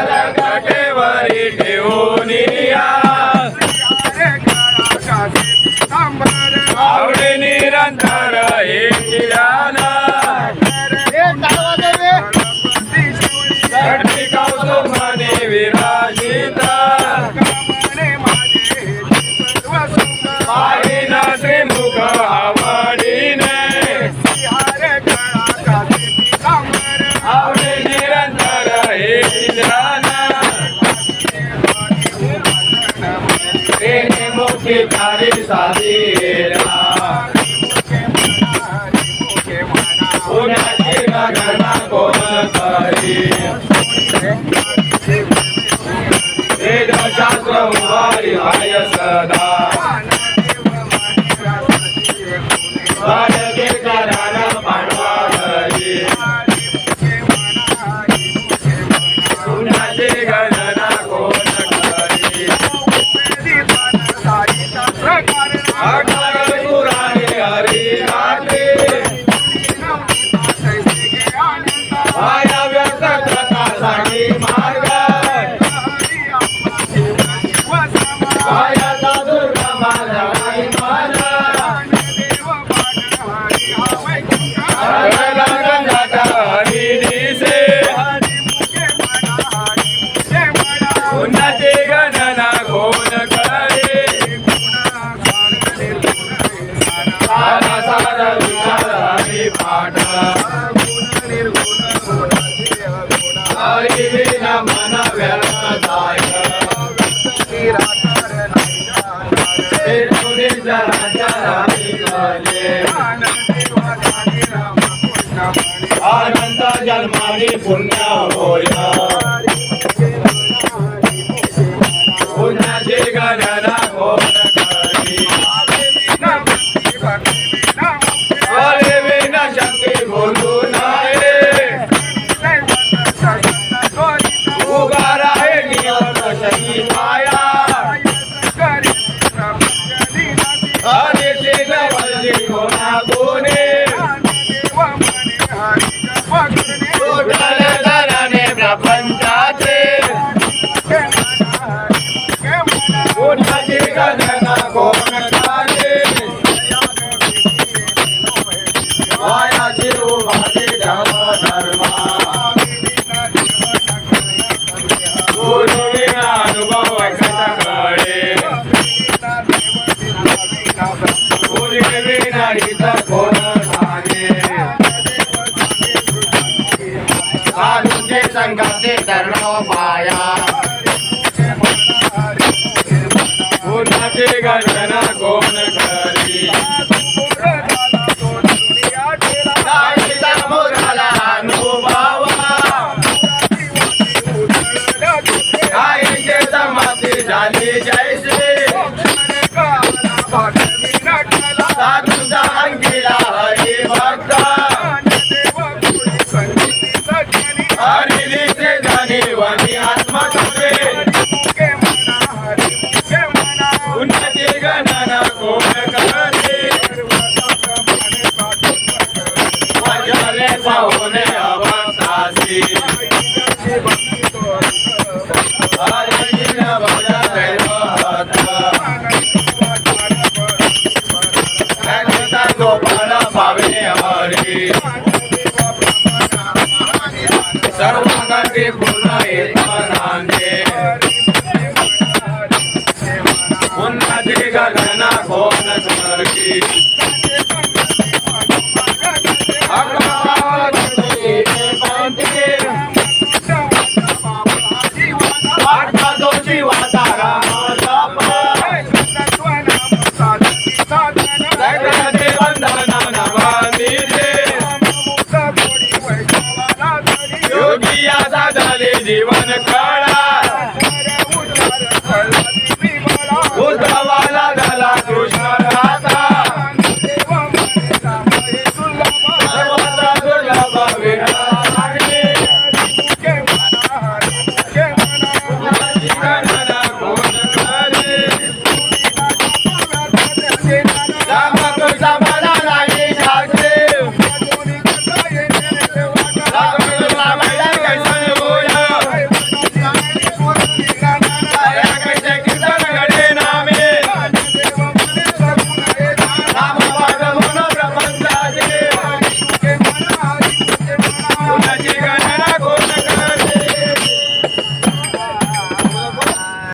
गलगटेवरी ठेवून या आवडे निरंतर हे ध्यान गणपती कौतुकाने विराजित पाहिना श्रीमुख आवडीने आवडे निरंतर हे ध्यान तेने मुखी तारी साधीला पुण्याची गणना कोण करी वेदशास्त्र उभारी हाय सदा बालके कराला पांडवा घरी पुण्याची गणना कोण करी अठरा पुराणे हरी रात्री माया व्यक्त प्रकाशाची मार्ग मायाचा दुर्गा माझाई माना गंगाचा हरी दिसे पुण्याची गणना कोण करे सारा सारा विचार हरी पाठ हरी विना मन व्यर्थाय अनंत जन्मानी पुण्य होया पुण्याची गणना कोण करी हरे विना शक्ती बोलू नाही उगा राहे निवड शक्ती माया हरे श्री कोणा कोणे प्रपंचाचे पुण्याची गणना कोण करे वायाची उभारी धर्मा गुरुविना अनुभव कळे गुरुविना हित कोण सांगे साधूचे संघाचे धर्म पाया पुण्याची गणना कोण करी मुराला अनुभवा आईचे समाधी झाली जैसे साधूचा अंकिला हरी भक्त हरी दिसे धनी वनी आत्मतुरे पुण्याची गणना कोण करे मजले पाहुणे अवतासी हरी भजा दैव हात गोपाळ पावे हरी सर्व गती पूर्ण येतानांचे पुण्याची गणना कोण करती योगिया साधले जीवन काळा